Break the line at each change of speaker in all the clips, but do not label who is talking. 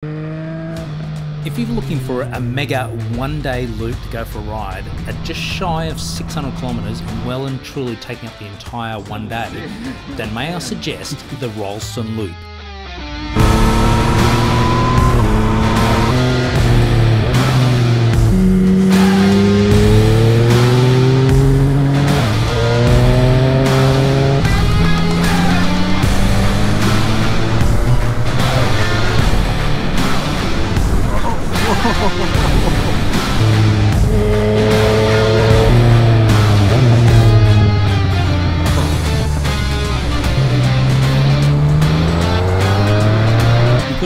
If you're looking for a mega one-day loop to go for a ride at just shy of 600 kilometres and well and truly taking up the entire one day, then may I suggest the Rylstone Loop.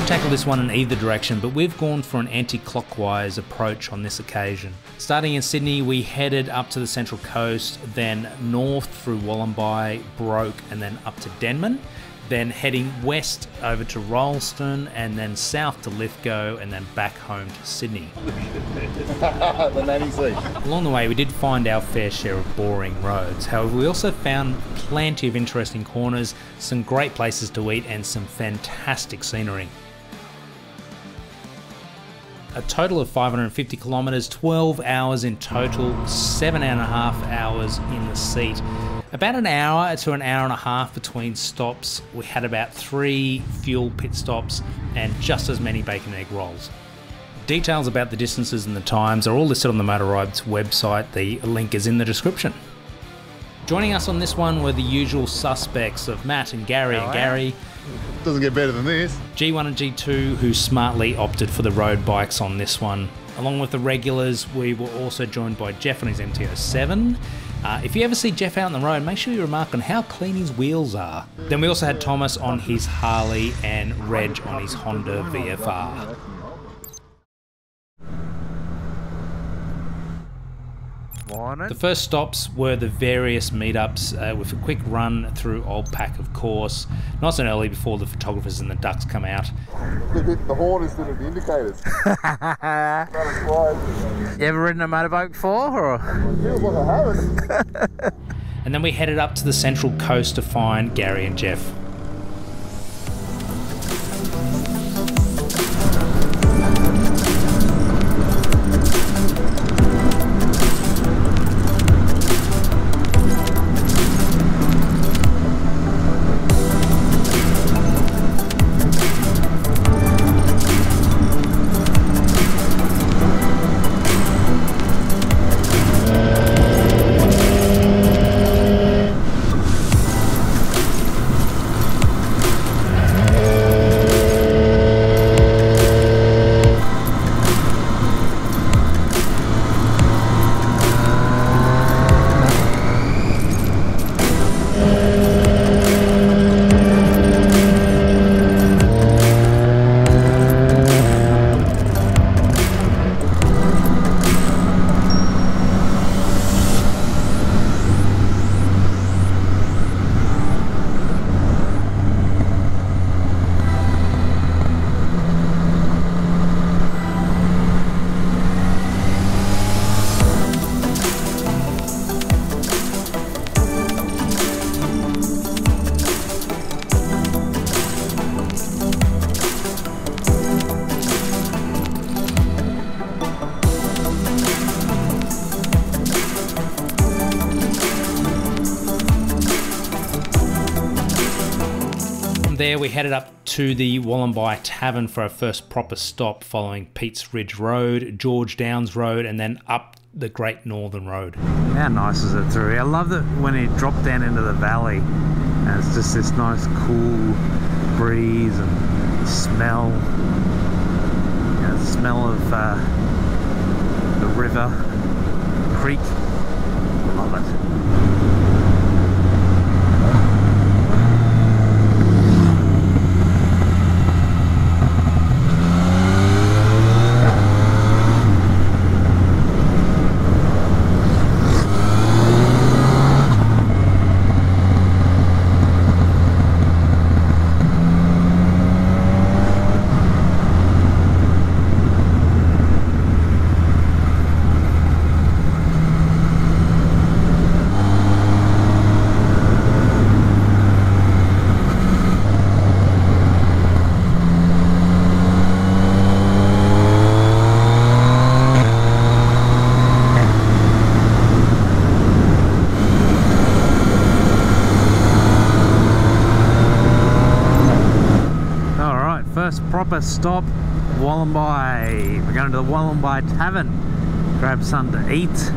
Tackle this one in either direction, but we've gone for an anti-clockwise approach on this occasion. Starting in Sydney, we headed up to the Central Coast, then north through Wollombi, Broke, and then up to Denman, then heading west over to Rylstone, and then south to Lithgow, and then back home to Sydney. Along the way, we did find our fair share of boring roads. However, we also found plenty of interesting corners, some great places to eat, and some fantastic scenery. A total of 550 kilometres, 12 hours in total, 7.5 hours in the seat. About an hour to an hour and a half between stops. We had about 3 fuel pit stops and just as many bacon and egg rolls. Details about the distances and the times are all listed on the MotoRides website. The link is in the description. Joining us on this one were the usual suspects of Matt and Gary and Gary.
Doesn't get better than this.
G1 and G2, who smartly opted for the road bikes on this one. Along with the regulars, we were also joined by Jeff on his MT-07. If you ever see Jeff out on the road, make sure you remark on how clean his wheels are. Then we also had Thomas on his Harley and Reg on his Honda VFR. The first stops were the various meetups with a quick run through Old Pack, of course. Nice and early before the photographers and the ducks come out.
The horn instead of the indicators.
You ever ridden a motorbike before? Or?
Feels like I haven't.
And then we headed up to the Central Coast to find Gary and Jeff. There we headed up to the Wollombi Tavern for our first proper stop, following Pete's Ridge Road, George Downs Road, and then up the Great Northern Road.
How nice is it through here? I love that when you drop down into the valley and it's just this nice cool breeze and smell, you know, the smell of the river, creek. Love it. first stop, Wollombi. We're going to the Wollombi Tavern, grab something to eat.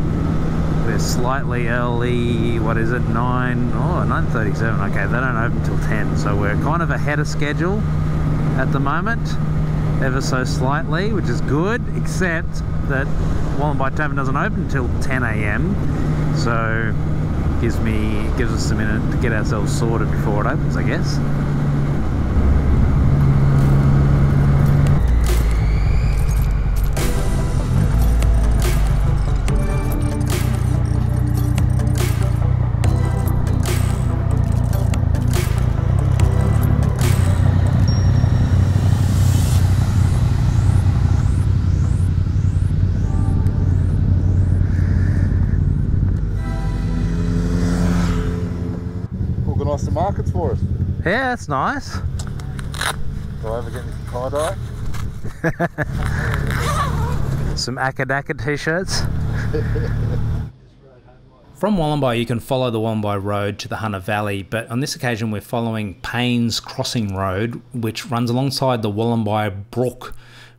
We're slightly early, what is it, 9:37. Okay, they don't open till 10, so we're kind of ahead of schedule at the moment, ever so slightly, which is good, except that Wollombi Tavern doesn't open until 10 AM, so gives us a minute to get ourselves sorted before it opens, I guess.
Some markets for us.
Yeah, that's nice.
Do I ever get any tie-dye?
Some Akadaka t-shirts.
From Wollombi, you can follow the Wollombi Road to the Hunter Valley, but on this occasion we're following Payne's Crossing Road, which runs alongside the Wollombi Brook.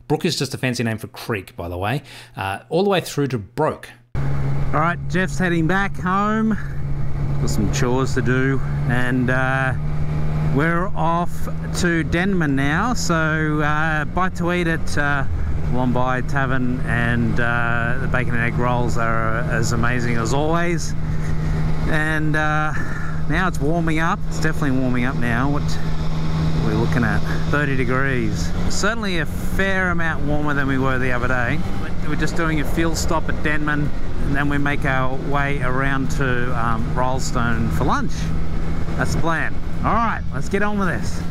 Brook is just a fancy name for creek, by the way, all the way through to Broke.
All right, Jeff's heading back home. Got some chores to do, and we're off to Denman now, so bite to eat at Wollombi Tavern, and the bacon and egg rolls are as amazing as always. And now it's warming up. It's definitely warming up now. What we're looking at, 30 degrees. Certainly a fair amount warmer than we were the other day. We're just doing a fuel stop at Denman, and then we make our way around to Rylstone for lunch. That's the plan. All right, let's get on with this.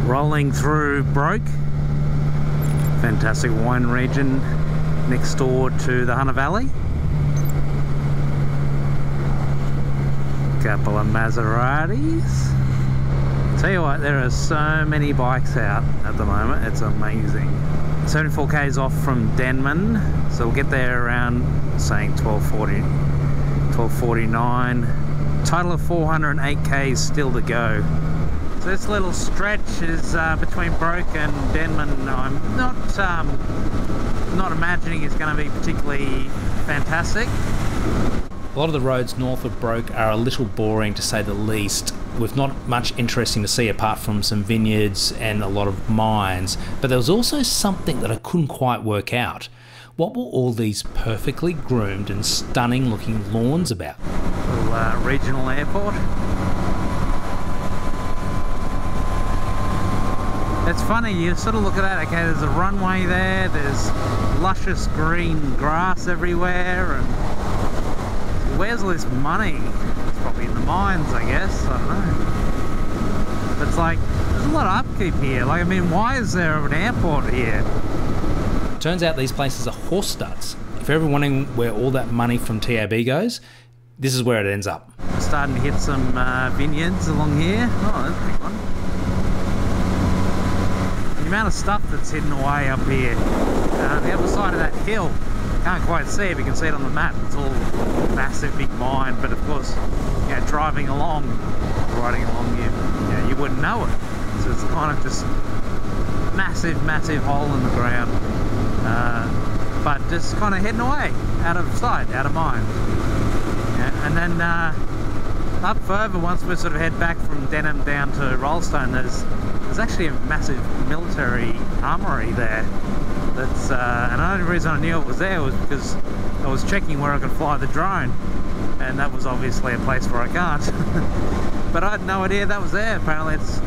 Rolling through Broke, fantastic wine region next door to the Hunter Valley. Couple of Maseratis. Tell you what, there are so many bikes out at the moment, it's amazing. 74 k's off from Denman, so we'll get there around, saying 12:40, 12:49. Total of 408 k's still to go. This little stretch is between Broke and Denman. I'm not imagining it's going to be particularly fantastic.
A lot of the roads north of Broke are a little boring, to say the least, with not much interesting to see apart from some vineyards and a lot of mines. But there was also something that I couldn't quite work out. What were all these perfectly groomed and stunning looking lawns about?
Little regional airport. It's funny, you sort of look at that, okay, there's a runway there, there's luscious green grass everywhere, and where's all this money? It's probably in the mines, I guess, I don't know. But it's like, there's a lot of upkeep here. Like, I mean, why is there an airport here?
Turns out these places are horse studs. If you're ever wondering where all that money from TAB goes, this is where it ends up.
Starting to hit some vineyards along here. Oh, that's a big one. The amount of stuff that's hidden away up here. The other side of that hill, can't quite see it, but you can see it on the map. It's all massive big mine, but of course, you know, riding along, you wouldn't know it. So it's kind of just massive hole in the ground, but just kind of heading away, out of sight, out of mind. Yeah, and then up further, once we sort of head back from Denham down to Rylstone, there's actually a massive military armoury there. That's and the only reason I knew it was there was because I was checking where I could fly the drone, and that was obviously a place where I can't. But I had no idea that was there. Apparently it's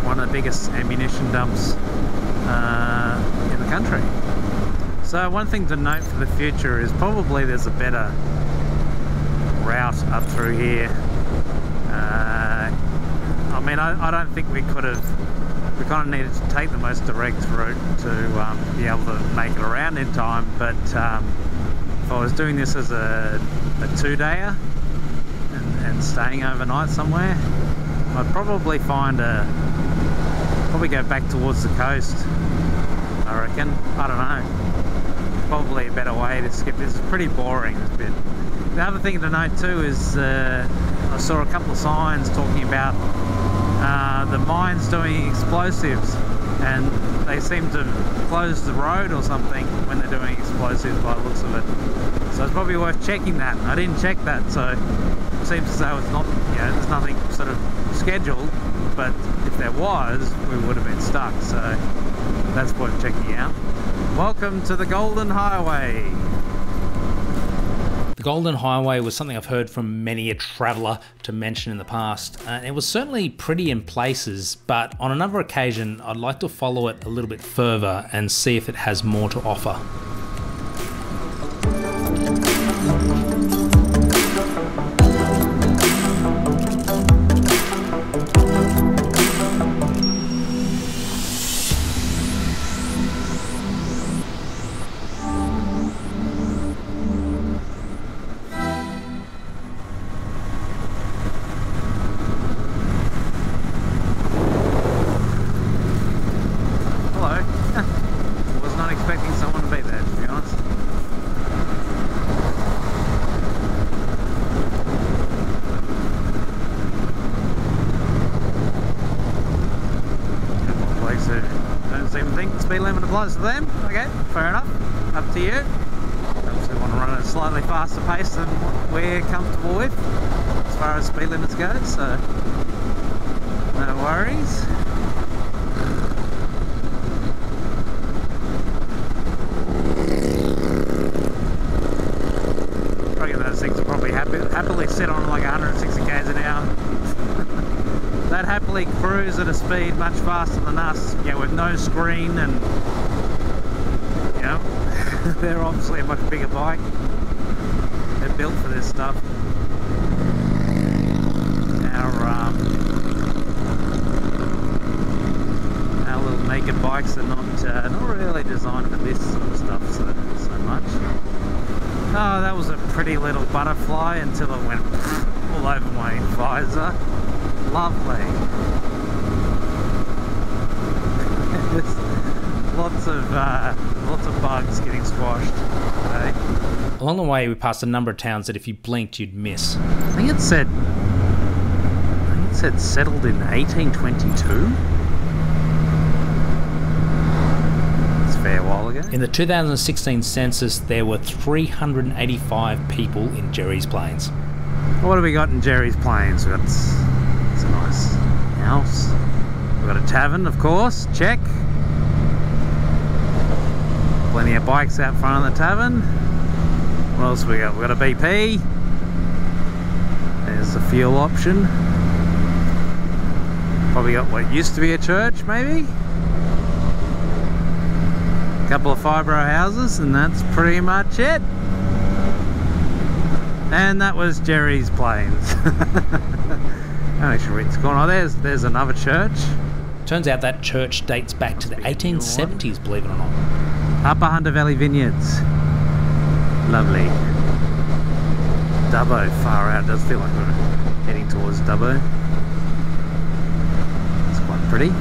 one of the biggest ammunition dumps in the country. So one thing to note for the future is probably there's a better route up through here. I mean, I don't think we could have. We kind of needed to take the most direct route to be able to make it around in time. But if I was doing this as a 2-dayer and staying overnight somewhere, I'd probably probably go back towards the coast, I reckon. I don't know. Probably a better way to skip this. It's pretty boring, this bit. The other thing to note too is I saw a couple of signs talking about the mine's doing explosives, and they seem to close the road or something when they're doing explosives by the looks of it. So it's probably worth checking that. I didn't check that, so it seems as though it's not, you know, there's nothing sort of scheduled, but if there was, we would have been stuck, so that's worth checking out. Welcome to the Golden Highway.
The Golden Highway was something I've heard from many a traveller to mention in the past. It was certainly pretty in places, but on another occasion I'd like to follow it a little bit further and see if it has more to offer.
To them, okay, fair enough, up to you. Obviously want to run at a slightly faster pace than we're comfortable with as far as speed limits go, so no worries. I reckon those things will probably happily sit on like 160 k's an hour. They'd happily cruise at a speed much faster than us, you know, with no screen, and you know, they're obviously a much bigger bike. They're built for this stuff. Our little naked bikes are not really designed for this sort of stuff so much. Oh, that was a pretty little butterfly until it went all over my visor. Lovely. Lots of bugs getting squashed today.
Along the way we passed a number of towns that if you blinked you'd miss.
I think it said settled in 1822. It's a fair while ago.
In the 2016 census there were 385 people in Jerry's Plains.
What have we got in Jerry's Plains? It's a nice house. We've got a tavern, of course, check. Plenty of bikes out front of the tavern. What else we got? We've got a BP. There's the fuel option. Probably got what used to be a church, maybe. A couple of fibro houses, and that's pretty much it. And that was Jerry's Plains. Make sure it's gone. Oh, there's another church.
Turns out that church dates back to the 1870s, believe it or not.
Upper Hunter Valley Vineyards. Lovely. Dubbo, far out. It does feel like we're heading towards Dubbo. It's quite pretty.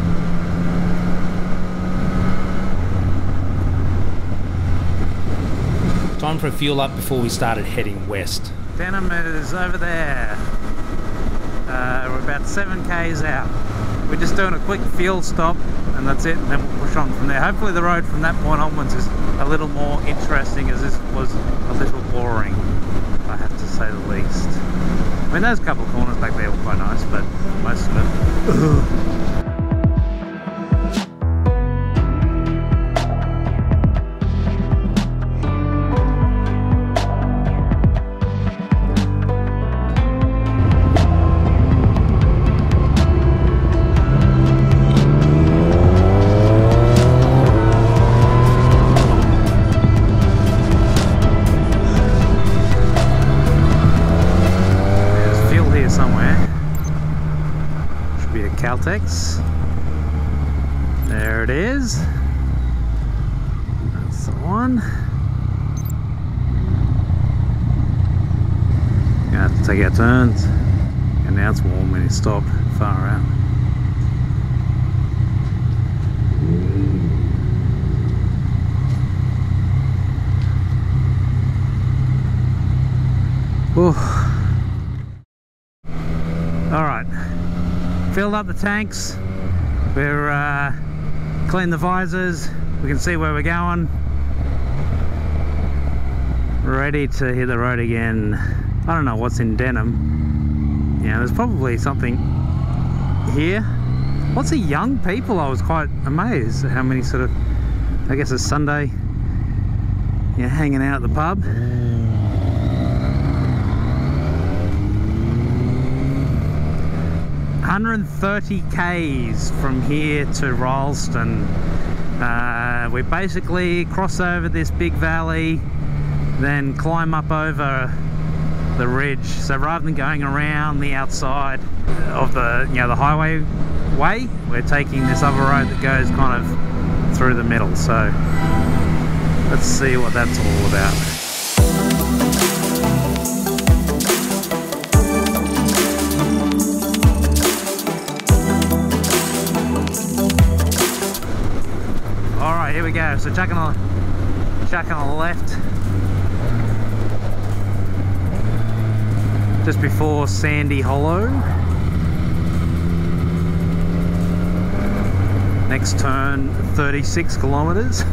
Time for a fuel up before we started heading west.
Denman is over there. We're about 7 k's out. We're just doing a quick fuel stop and that's it, and then we'll push on from there. Hopefully the road from that point onwards is a little more interesting, as this was a little boring, I have to say the least. I mean, those couple of corners back there were quite nice, but most of it... somewhere. Should be a Caltex. There it is. That's the one. Gonna have to take our turns. And now it's warm when you stop. Far out. Alright, filled up the tanks, we're cleaned the visors, we can see where we're going, ready to hit the road again. I don't know what's in Denham. Yeah, there's probably something here. Lots of young people. I was quite amazed at how many sort of, I guess it's Sunday, yeah, hanging out at the pub. 130 k's from here to Rylstone. We basically cross over this big valley, then climb up over the ridge. So rather than going around the outside of the, you know, the highway way, we're taking this other road that goes kind of through the middle. So let's see what that's all about. Alright, here we go. So chucking on the left. Just before Sandy Hollow. Next turn, 36 kilometres.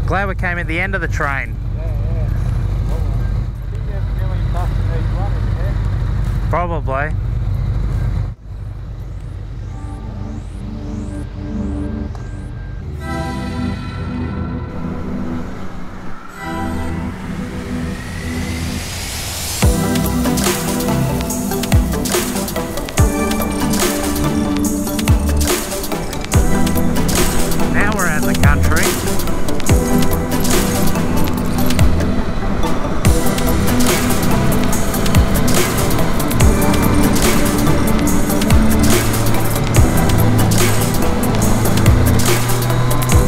Glad we came at the end of the train. Probably.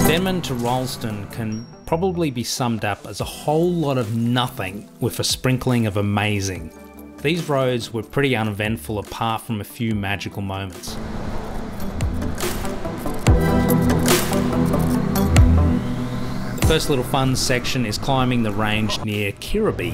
Denman to Rylstone can probably be summed up as a whole lot of nothing with a sprinkling of amazing. These roads were pretty uneventful apart from a few magical moments. The first little fun section is climbing the range near Kerrabee.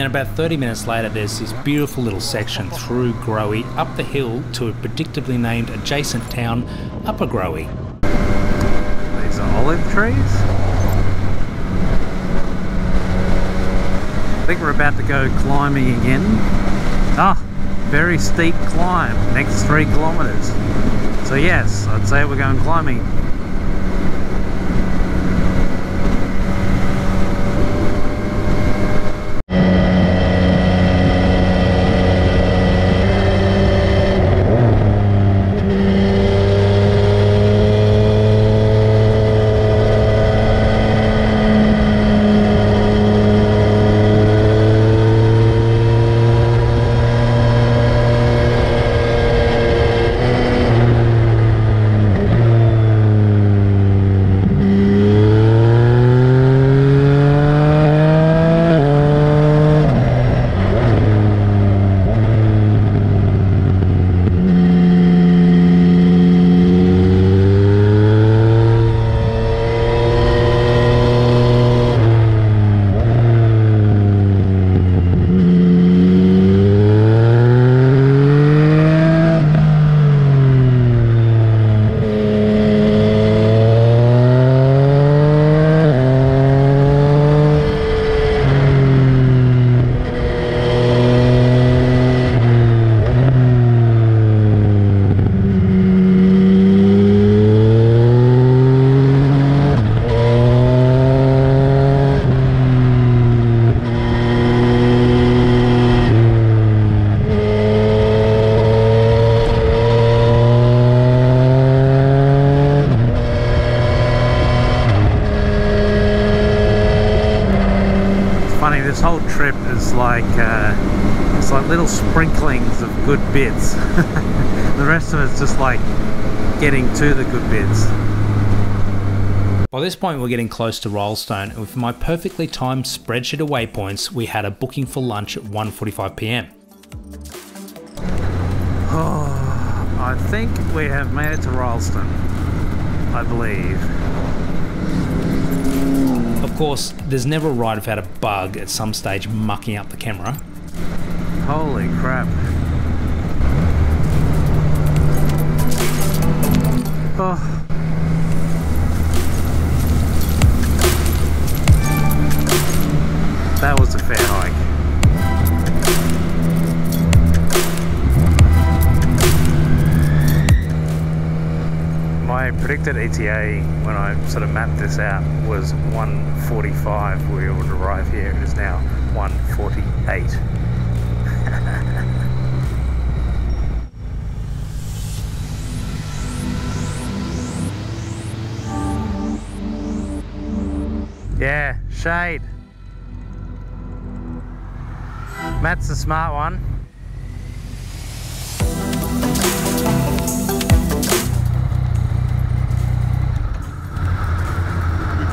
About 30 minutes later, there's this beautiful little section through Growee up the hill to a predictably named adjacent town, Upper Growee.
These are olive trees. think we're about to go climbing again. Ah, very steep climb, next 3 kilometers. So yes, I'd say we're going climbing. This whole trip is like it's like little sprinklings of good bits. The rest of it's just like getting to the good bits.
By this point we're getting close to Rylstone, and with my perfectly timed spreadsheet of waypoints we had a booking for lunch at 1:45 PM.
Oh, I think we have made it to Rylstone, I believe.
Of course, there's never a ride without a bug at some stage mucking up the camera.
Holy crap. Oh. That was a fair hike. My predicted ETA when I sort of mapped this out was 1:45 we would arrive here. It is now 1:48. Yeah, shade. Matt's the smart one.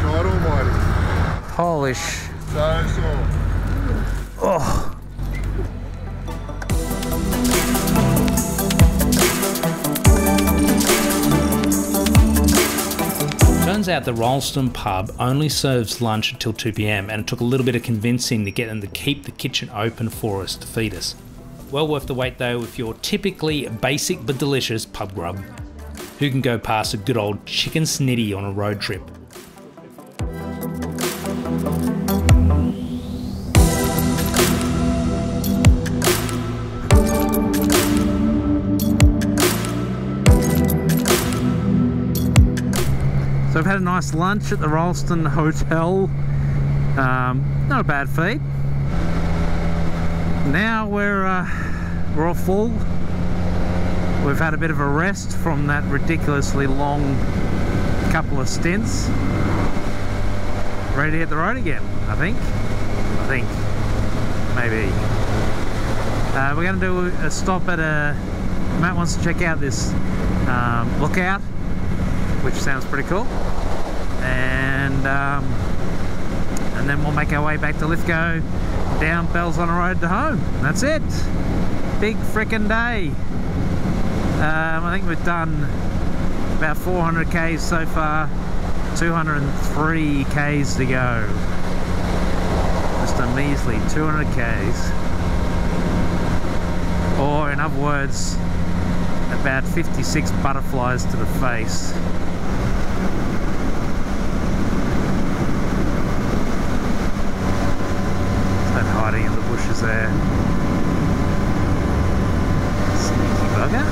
God almighty.
Polish.
So sore.
Oh.
Turns out the Rylstone pub only serves lunch until 2 PM, and it took a little bit of convincing to get them to keep the kitchen open for us to feed us. Well worth the wait though if you're typically basic but delicious pub grub. Who can go past a good old chicken snitty on a road trip?
So I've had a nice lunch at the Rylstone Hotel. Not a bad feed. Now we're all full. We've had a bit of a rest from that ridiculously long couple of stints. Ready to hit the road again, I think. Maybe. We're going to do a stop at a... Matt wants to check out this lookout, which sounds pretty cool, and then we'll make our way back to Lithgow, down Bells on the road to home. That's it. Big frickin' day. I think we've done about 400 k's so far, 203 k's to go. Just a measly 200 k's, or in other words, about 56 butterflies to the face. Don't hide bushes there. Sneaky bugger.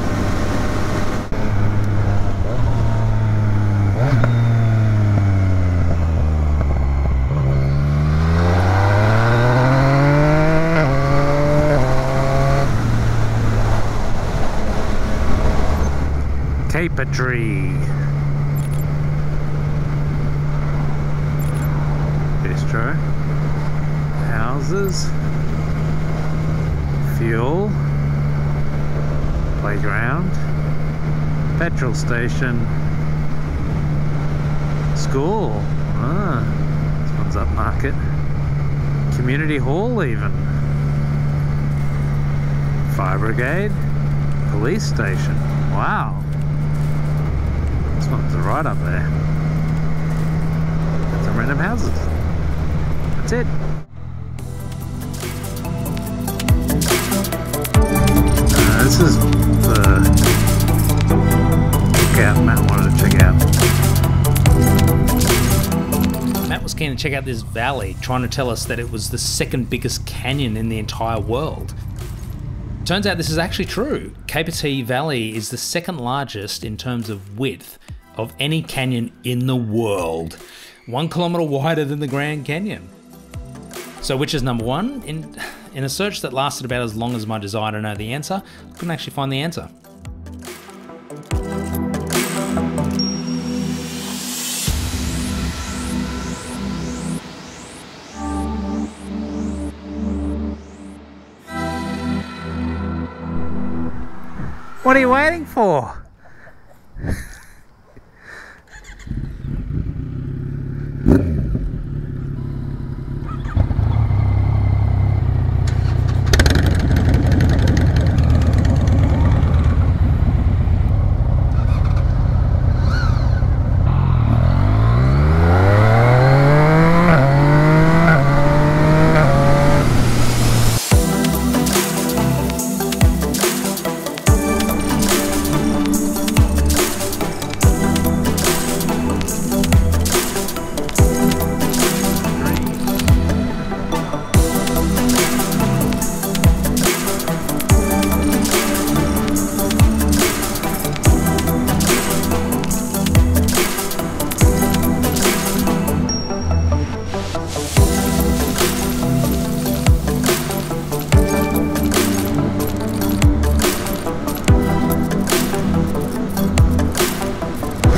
Capertee. Bistro. Houses. Fuel. Playground. Petrol station. School. Ah, this one's upmarket. Community hall even. Fire brigade. Police station. Wow. This one's right up there. Got some random houses. That's it. This is the lookout Matt wanted to check out.
Matt was keen to check out this valley, trying to tell us that it was the second biggest canyon in the entire world. Turns out this is actually true. Capertee Valley is the second largest in terms of width of any canyon in the world. 1 kilometre wider than the Grand Canyon. So which is number one? In a search that lasted about as long as my desire to know the answer, I couldn't actually find the answer.
What are you waiting for?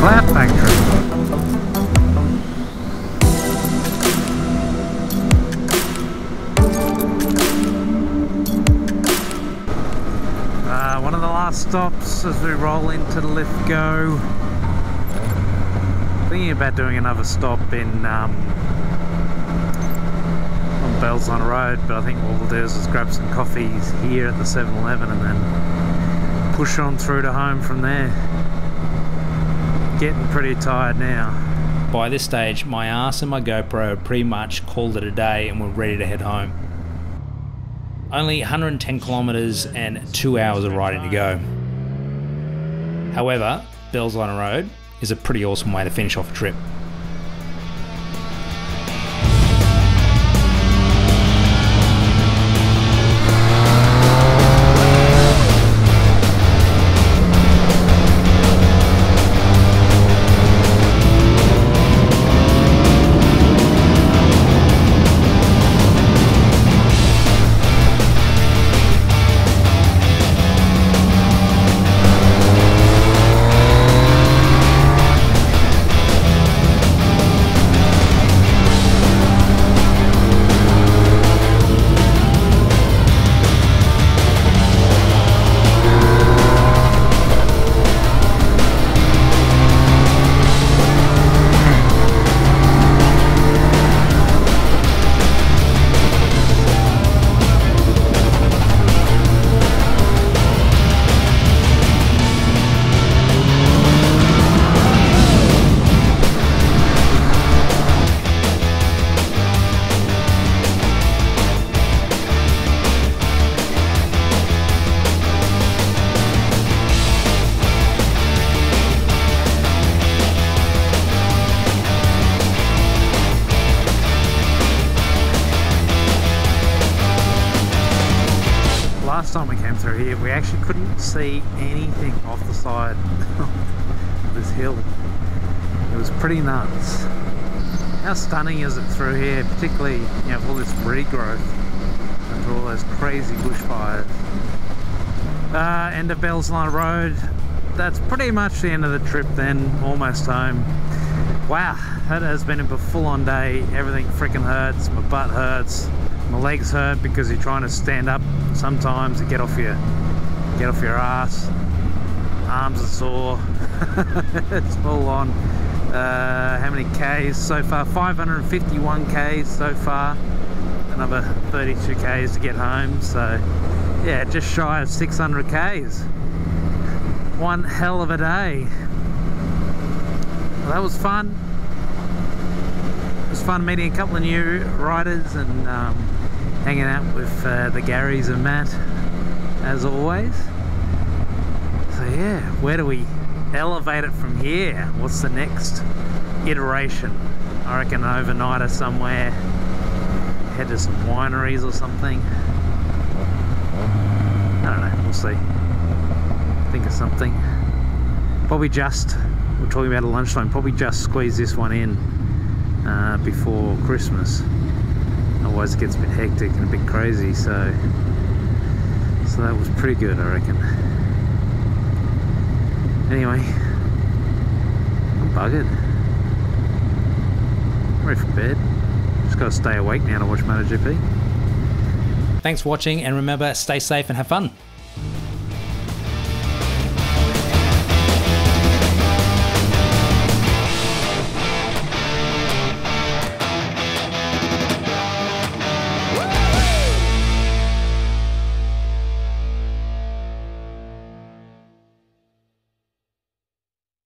Flat factory. One of the last stops as we roll into Lithgow. Thinking about doing another stop in on Bylong Road, but I think what we'll do is just grab some coffees here at the 7-Eleven and then push on through to home from there. Getting pretty tired now.
By this stage, my ass and my GoPro pretty much called it a day and we're ready to head home. Only 110 kilometres and 2 hours of riding to go. However, Bylong Road is a pretty awesome way to finish off a trip.
last time we came through here, we actually couldn't see anything off the side of this hill. It was pretty nuts. How stunning is it through here, particularly, you know, all this regrowth and all those crazy bushfires. End of Bellsline Road. That's pretty much the end of the trip then, almost home. Wow, that has been a full-on day. Everything freaking hurts, my butt hurts, my legs hurt because you're trying to stand up sometimes to get off your ass. Arms are sore. It's full on. How many Ks so far? 551 Ks so far. Another 32 Ks to get home. So yeah, just shy of 600 Ks. One hell of a day. Well, that was fun. It was fun meeting a couple of new riders and hanging out with the Garys and Matt, as always. So yeah, where do we elevate it from here? What's the next iteration? I reckon an overnighter somewhere. Head to some wineries or something. I don't know, we'll see. Think of something. Probably just, we're talking about at lunchtime, probably just squeeze this one in before Christmas. Otherwise it gets a bit hectic and a bit crazy, so that was pretty good, I reckon. Anyway, I'm buggered. I'm ready for bed. Just gotta stay awake now to watch MotoGP.
Thanks for watching, and remember, stay safe and have fun.